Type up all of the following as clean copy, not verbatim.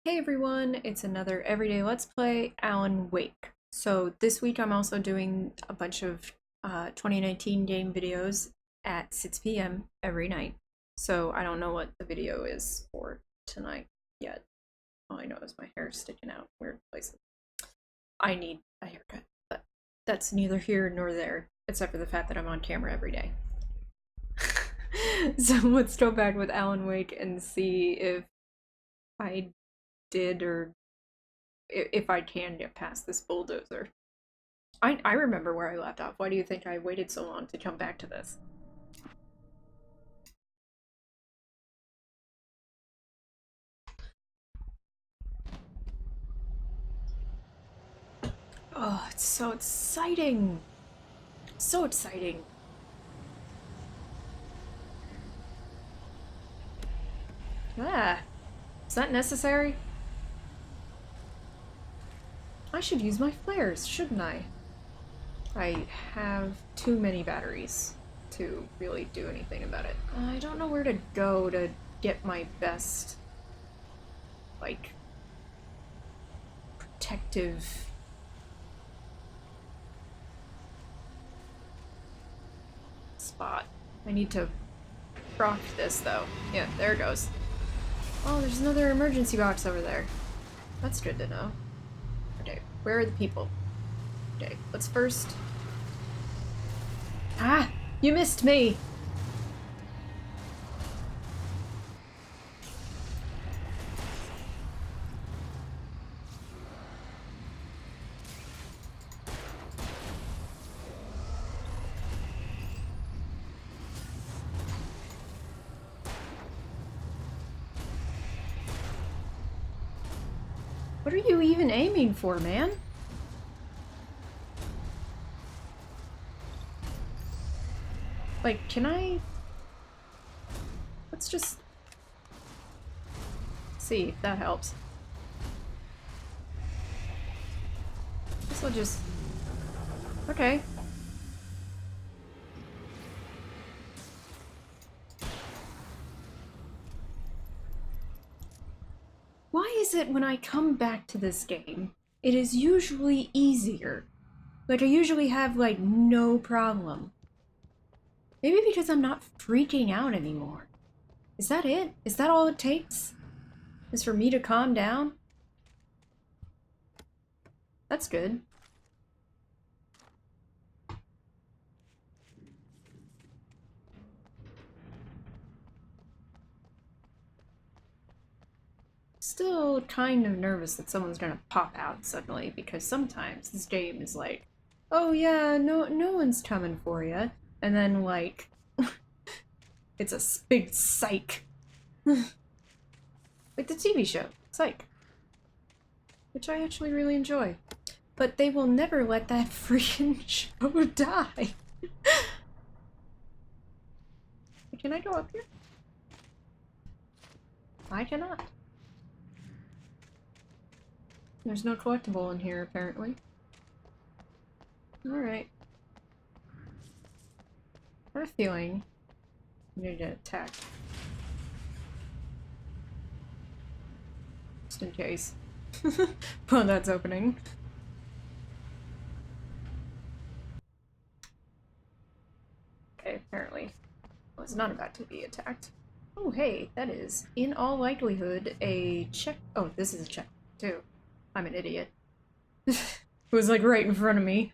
Hey everyone, it's another Everyday Let's Play, Alan Wake. So this week I'm also doing a bunch of 2019 game videos at 6 p.m. every night. So I don't know what the video is for tonight yet. All I know is my hair's sticking out weird places. I need a haircut, but that's neither here nor there, except for the fact that I'm on camera every day. So let's go back with Alan Wake and see if I did or if I can get past this bulldozer. I remember where I left off. Why do you think I waited so long to come back to this? Oh, it's so exciting! So exciting! Ah, is that necessary? I should use my flares, shouldn't I? I have too many batteries to really do anything about it. I don't know where to go to get my best, like, protective spot. I need to rock this, though. Yeah, there it goes. Oh, there's another emergency box over there. That's good to know. Okay, where are the people? Okay, let's first... Ah! You missed me! What are you even aiming for, man? Like, can I... Let's just... see if that helps. This will just... Okay. Why is it when I come back to this game, it is usually easier? Like, I usually have, like, no problem. Maybe because I'm not freaking out anymore. Is that it? Is that all it takes? Is for me to calm down? That's good. Still kind of nervous that someone's gonna pop out suddenly, because sometimes this game is like, oh yeah, no one's coming for you, and then like it's a big psych. Like the TV show Psych, which I actually really enjoy, but they will never let that freaking show die. Can I go up here? I cannot. There's no collectible in here, apparently. Alright. I have a feeling I'm gonna get attacked. Just in case. Well, that's opening. Okay, apparently I was not about to be attacked. Oh, hey, that is, in all likelihood, a check. Oh, this is a check, too. I'm an idiot. It was like right in front of me.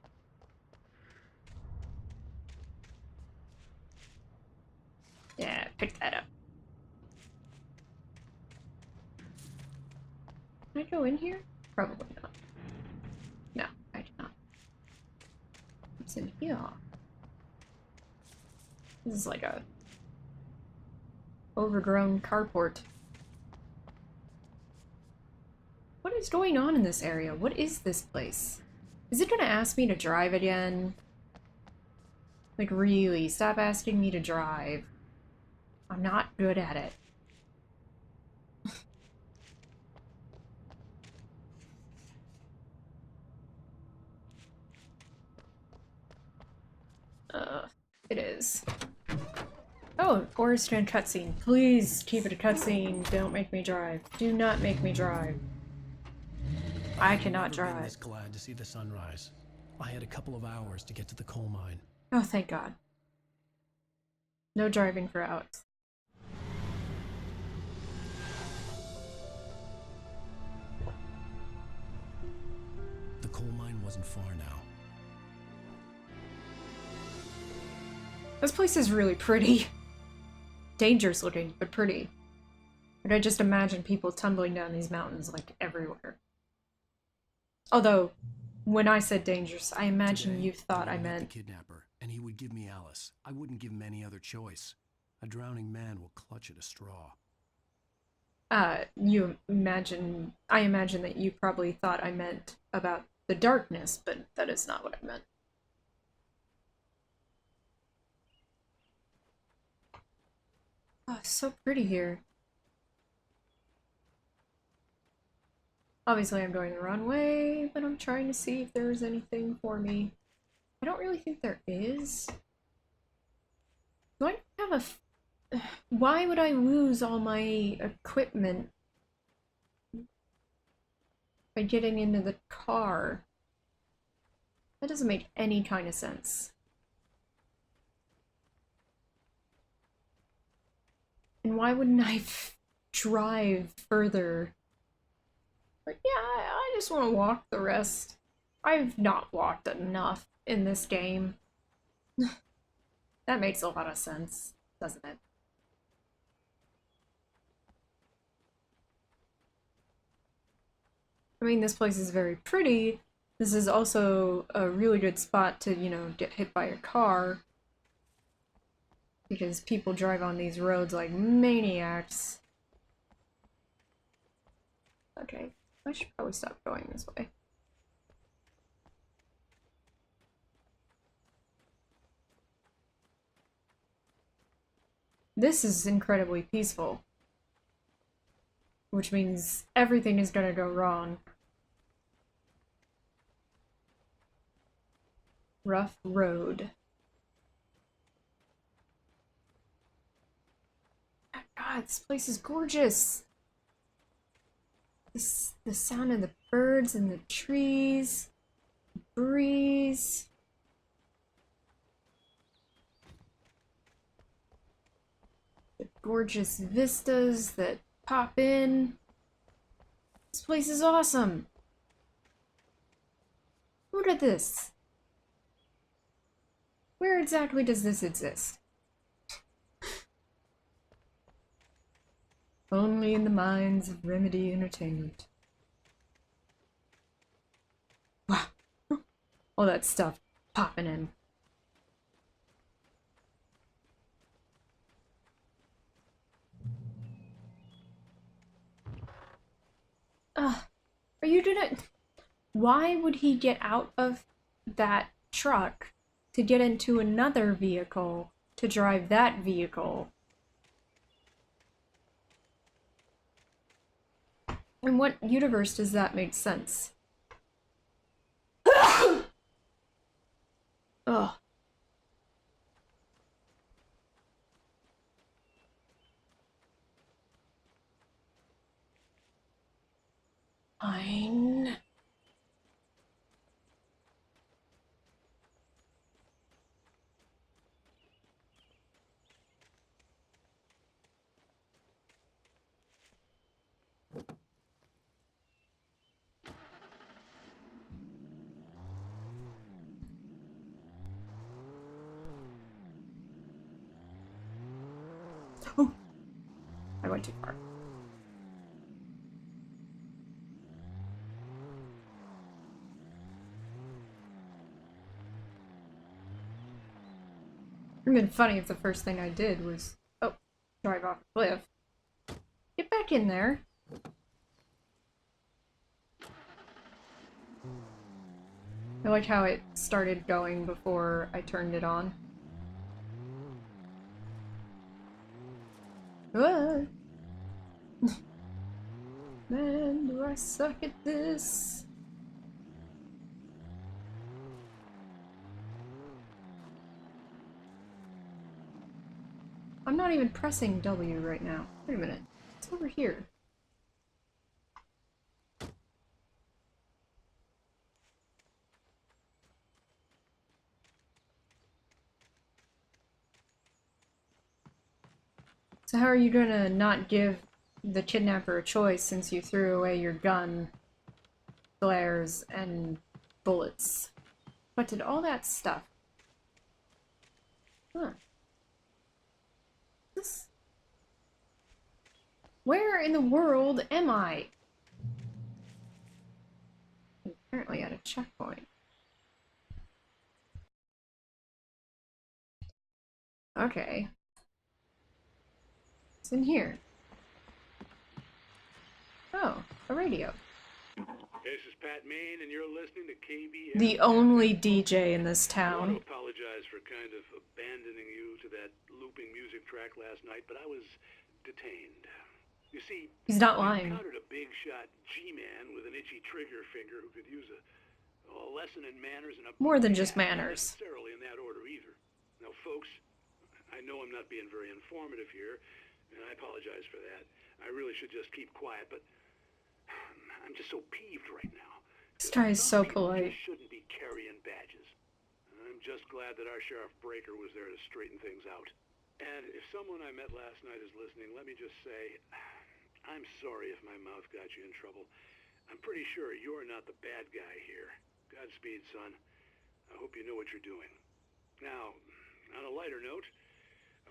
Yeah, pick that up. Can I go in here? Probably not. No, I cannot. What's in here? This is like a overgrown carport. What is going on in this area? What is this place? Is it gonna ask me to drive again? Like, really, stop asking me to drive. I'm not good at it. It is. Oh, Oristan cutscene. Please keep it a cutscene. Don't make me drive. Do not make me drive. I cannot drive. I've never been this glad to see the sunrise. I had a couple of hours to get to the coal mine. Oh, thank God. No driving for Alex. The coal mine wasn't far now. This place is really pretty. Dangerous looking, but pretty. But I just imagine people tumbling down these mountains like everywhere. Although, when I said dangerous, I imagine Today, you thought I met meant... the kidnapper, and he would give me Alice. I wouldn't give him any other choice. A drowning man will clutch at a straw. I imagine that you probably thought I meant about the darkness, but that is not what I meant. Oh, it's so pretty here. Obviously I'm going the wrong way, but I'm trying to see if there's anything for me. I don't really think there is. Do I have a... Why would I lose all my equipment by getting into the car? That doesn't make any kind of sense. And why wouldn't I drive further? But yeah, I just want to walk the rest. I've not walked enough in this game. That makes a lot of sense, doesn't it? I mean, this place is very pretty. This is also a really good spot to, you know, get hit by a car. Because people drive on these roads like maniacs. Okay, I should probably stop going this way. This is incredibly peaceful. Which means everything is gonna go wrong. Rough road. God, this place is gorgeous. The sound of the birds and the trees, the breeze. The gorgeous vistas that pop in. This place is awesome. Look at this. Where exactly does this exist? Only in the minds of Remedy Entertainment. Wow. All that stuff popping in. Are you gonna... Why would he get out of that truck to get into another vehicle to drive that vehicle? In what universe does that make sense? Ugh. Fine. Oh, I went too far. It would have been funny if the first thing I did was, oh, drive off a cliff. Get back in there. I like how it started going before I turned it on. Ah. Man, do I suck at this? I'm not even pressing W right now. Wait a minute. It's over here. So how are you gonna not give the kidnapper a choice since you threw away your gun, flares, and bullets? What did all that stuff? Huh. This... Where in the world am I? Apparently at a checkpoint. Okay. What's in here? Oh, a radio. This is Pat Maine, and you're listening to KBS. The only DJ in this I want town. to apologize for kind of abandoning you to that looping music track last night, but I was detained. You see, He's not I lying. encountered a big shot G-man with an itchy trigger finger who could use a lesson in manners and a More than just not manners. necessarily in that order either. Now, folks, I know I'm not being very informative here, and I apologize for that. I really should just keep quiet, but I'm just so peeved right now. This guy is so People polite. just shouldn't be carrying badges. I'm just glad that our Sheriff Breaker was there to straighten things out. And if someone I met last night is listening, let me just say, I'm sorry if my mouth got you in trouble. I'm pretty sure you're not the bad guy here. Godspeed, son. I hope you know what you're doing. Now, on a lighter note,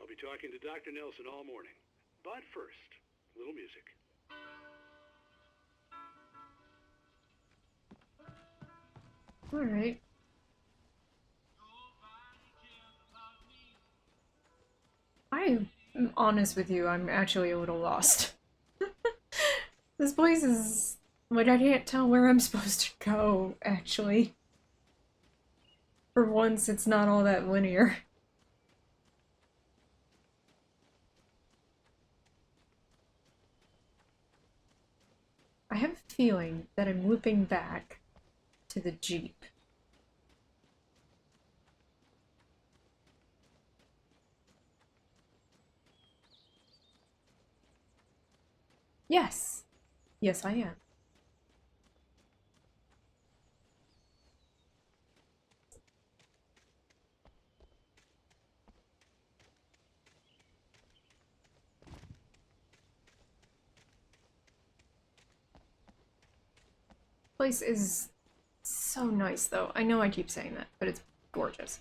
I'll be talking to Dr. Nelson all morning. But first, a little music. Alright. I'm honest with you, I'm actually a little lost. This place is... like, I can't tell where I'm supposed to go, actually. For once, it's not all that linear. I have a feeling that I'm looping back to the Jeep. Yes! Yes, I am. Place is so nice, though. I know I keep saying that, but it's gorgeous.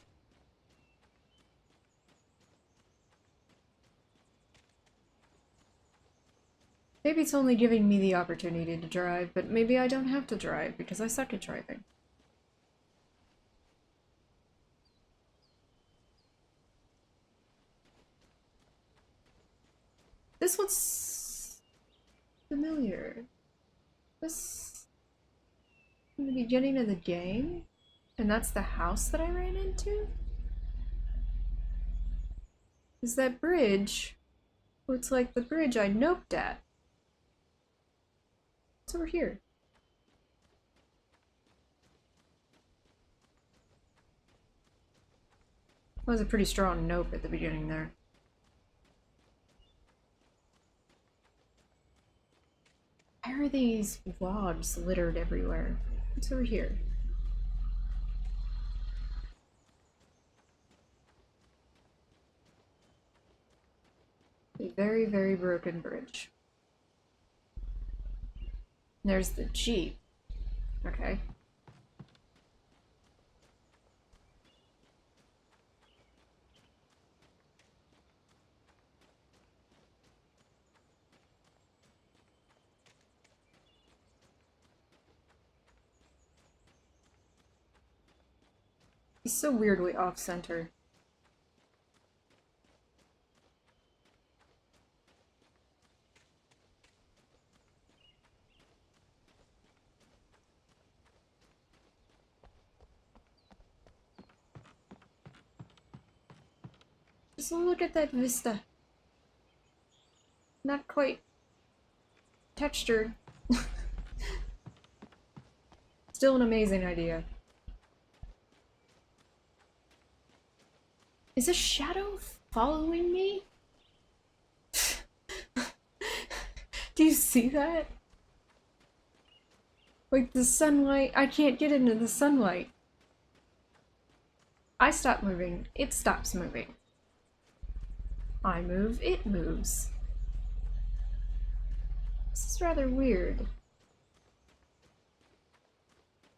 Maybe it's only giving me the opportunity to drive, but maybe I don't have to drive because I suck at driving. This looks familiar. This in the beginning of the game? And that's the house that I ran into? Is that bridge? Looks like the bridge I noped at. It's over here. That was a pretty strong nope at the beginning there. Why are these logs littered everywhere? What's over here? A very, very broken bridge. There's the Jeep. Okay. He's so weirdly off-center. Just look at that vista. Not quite textured. Still an amazing idea. Is a shadow following me? Do you see that? Like the sunlight, I can't get into the sunlight. I stop moving, it stops moving. I move, it moves. This is rather weird.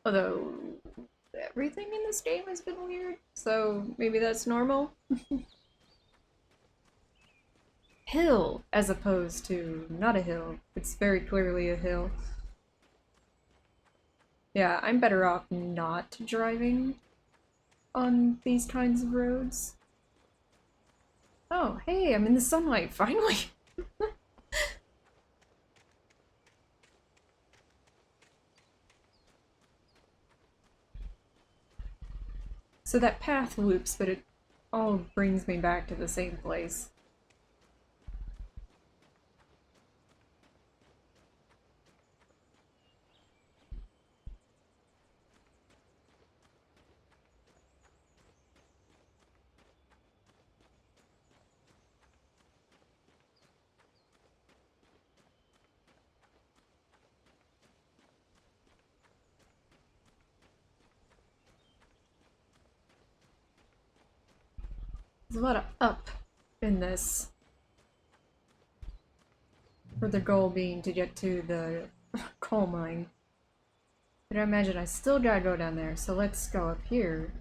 Although, everything in this game has been weird, so maybe that's normal. Hill, as opposed to not a hill. It's very clearly a hill. Yeah, I'm better off not driving on these kinds of roads. Oh, hey, I'm in the sunlight, finally! So that path loops, but it all brings me back to the same place. There's a lot of up in this. For the goal being to get to the coal mine. But I imagine I still gotta go down there, so let's go up here.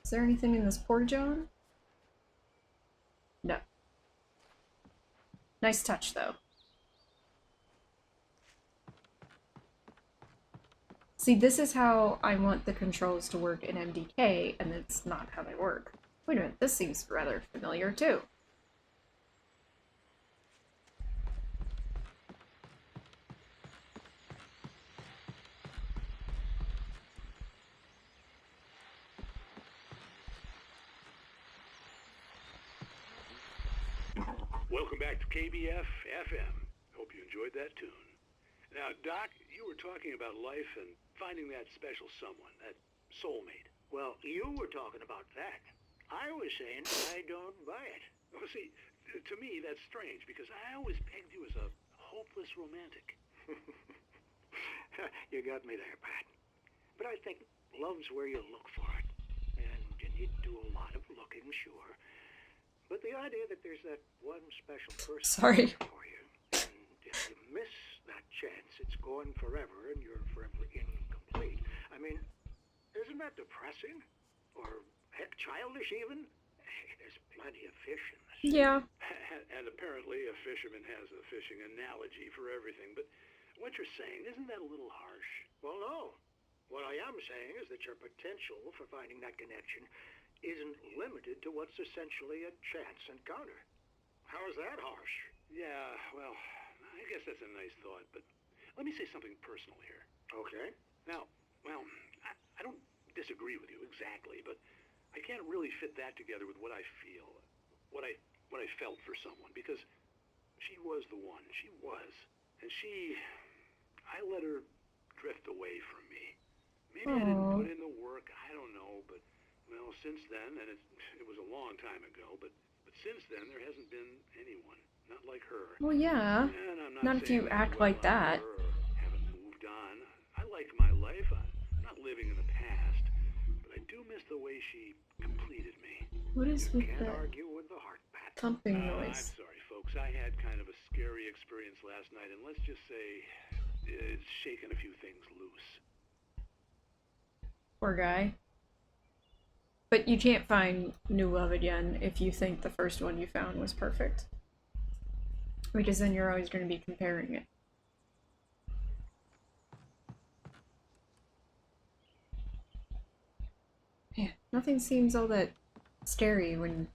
Is there anything in this porta-john? No. Nice touch, though. See, this is how I want the controls to work in MDK, and it's not how they work. Wait a minute, this seems rather familiar, too. Welcome back to KBF FM. Hope you enjoyed that tune. Now, Doc, you were talking about life and finding that special someone, that soulmate. Well, you were talking about that. I was saying I don't buy it. Well, see, to me that's strange because I always pegged you as a hopeless romantic. You got me there, Pat. But I think love's where you look for it. And you need to do a lot of looking, sure. But the idea that there's that one special person Sorry. for you, and if you miss that chance, it's gone forever and you're forever incomplete. I mean, isn't that depressing? Or, heck, childish even? Hey, there's plenty of fish in the sea. Yeah. And apparently a fisherman has a fishing analogy for everything, but what you're saying, isn't that a little harsh? Well, no. What I am saying is that your potential for finding that connection isn't limited to what's essentially a chance encounter. How is that harsh? Yeah, well, I guess that's a nice thought, but let me say something personal here. Okay. Now, well, I don't disagree with you exactly, but I can't really fit that together with what I feel, what I felt for someone, because she was the one. She was. And I let her drift away from me. Maybe I didn't put in the work, I don't know, but, well, since then, and it was a long time ago, but since then there hasn't been anyone, not like her. Well, yeah. And I'm Not if you act like that. Or haven't moved on. I like my life. I'm not living in the past, but I do miss the way she completed me. What is with Can't that argue with the heart, Pat. thumping I'm noise? sorry, folks. I had kind of a scary experience last night, and let's just say it's shaken a few things loose. Poor guy. But you can't find new love again if you think the first one you found was perfect. Because then you're always going to be comparing it. Yeah, nothing seems all that scary when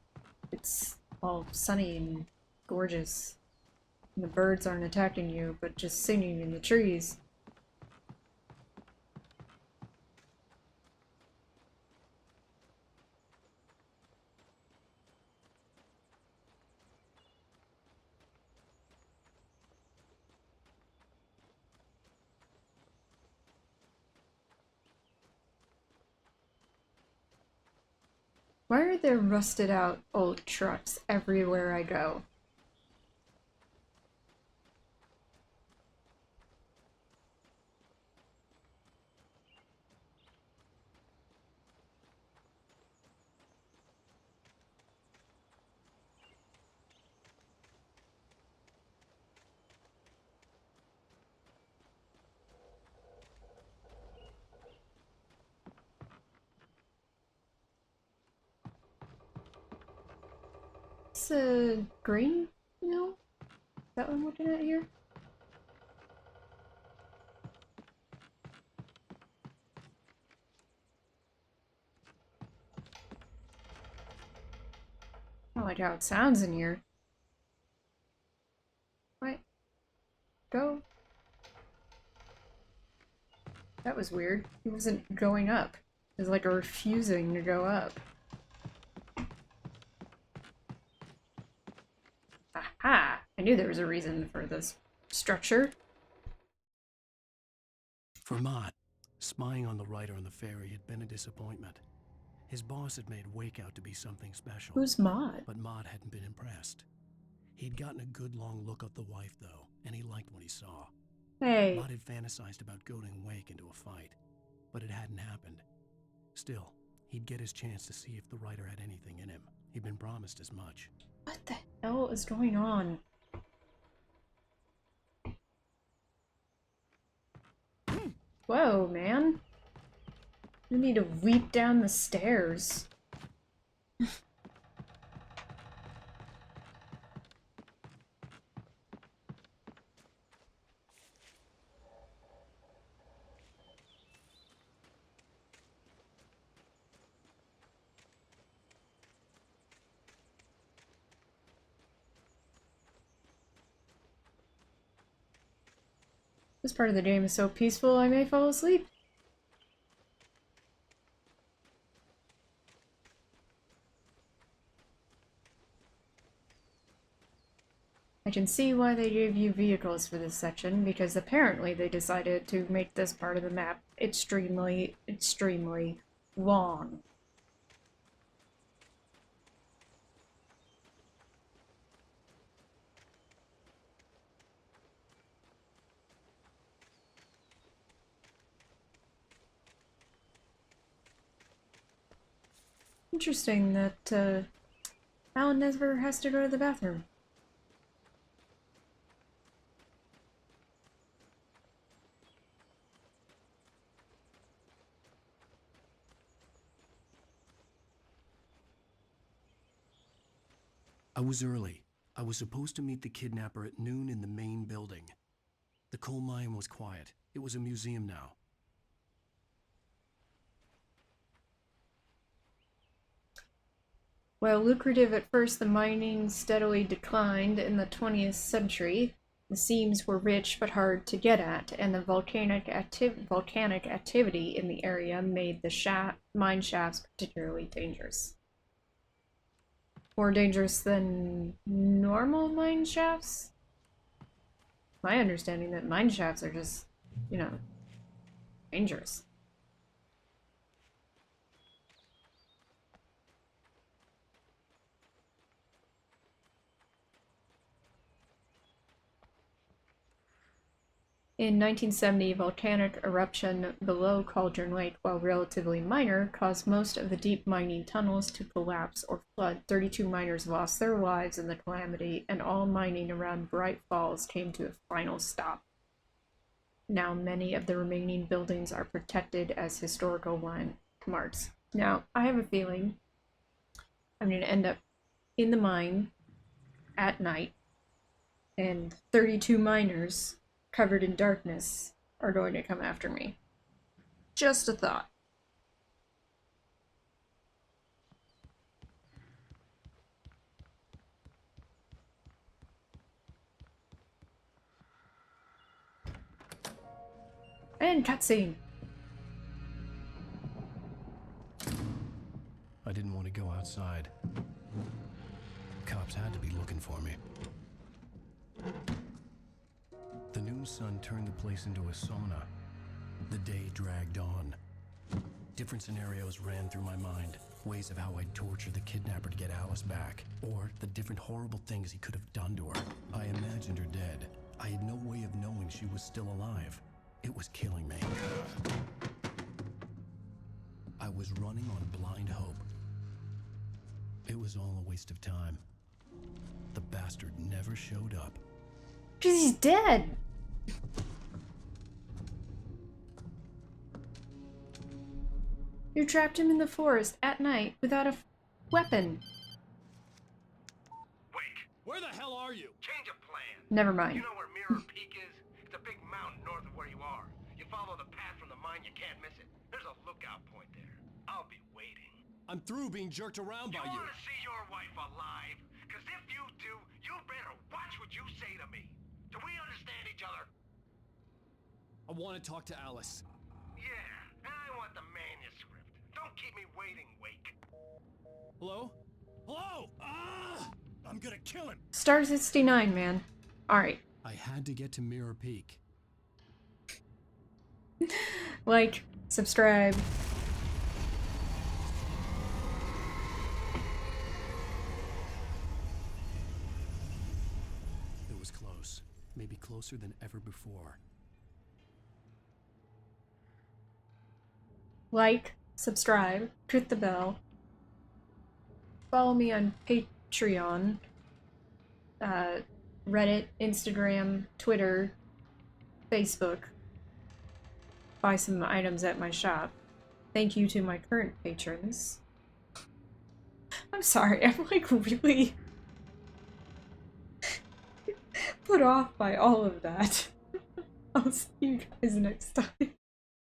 it's all sunny and gorgeous. And the birds aren't attacking you, but just singing in the trees. Why are there rusted out old trucks everywhere I go? this a grain mill? Is that what I'm looking at here? I don't like how it sounds in here. What? Go. That was weird. He wasn't going up. It was like a refusing to go up. Aha! I knew there was a reason for this structure. For Mott, spying on the writer on the ferry had been a disappointment. His boss had made Wake out to be something special. Who's Maud? But Mott hadn't been impressed. He'd gotten a good long look at the wife, though, and he liked what he saw. Hey. Mott had fantasized about goading Wake into a fight, but it hadn't happened. Still, he'd get his chance to see if the writer had anything in him. He'd been promised as much. What the hell is going on? Whoa, man. You need to weep down the stairs. This part of the game is so peaceful I may fall asleep. I can see why they gave you vehicles for this section, because apparently they decided to make this part of the map extremely, extremely long. Interesting that Alan never has to go to the bathroom. I was early. I was supposed to meet the kidnapper at noon in the main building. The coal mine was quiet. It was a museum now. While lucrative at first, the mining steadily declined in the 20th century. The seams were rich but hard to get at, and the volcanic activity in the area made the mine shafts particularly dangerous. More dangerous than normal mine shafts? My understanding that mine shafts are just, you know, dangerous. In 1970, volcanic eruption below Cauldron Lake, while relatively minor, caused most of the deep mining tunnels to collapse or flood. 32 miners lost their lives in the calamity, and all mining around Bright Falls came to a final stop. Now many of the remaining buildings are protected as historical landmarks. Now, I have a feeling I'm going to end up in the mine at night, and 32 miners covered in darkness are going to come after me. Just a thought. And cutscene. I didn't want to go outside. Cops had to be looking for me. The noon sun turned the place into a sauna. The day dragged on. Different scenarios ran through my mind. Ways of how I'd torture the kidnapper to get Alice back. Or the different horrible things he could have done to her. I imagined her dead. I had no way of knowing she was still alive. It was killing me. I was running on blind hope. It was all a waste of time. The bastard never showed up. Because he's dead. You trapped him in the forest at night without a weapon. Never You mind. know where Mirror Peak is? It's a big mountain north of where you are. You follow the path from the mine, you can't miss it. There's a lookout point there. I'll be waiting. I'm through being jerked around by You you. want to see your wife alive? Because if you do, you better watch what you say to me. Do we understand each other? I want to talk to Alice. Yeah, and I want the manuscript. Don't keep me waiting, Wake. Hello? Hello? Ah! I'm gonna kill him. Star 69, man. Alright. I had to get to Mirror Peak. Like, subscribe. It was close. Maybe closer than ever before. Like, subscribe, hit the bell. Follow me on Patreon, Reddit, Instagram, Twitter, Facebook. Buy some items at my shop. Thank you to my current patrons. I'm sorry, I'm like really put off by all of that. I'll see you guys next time.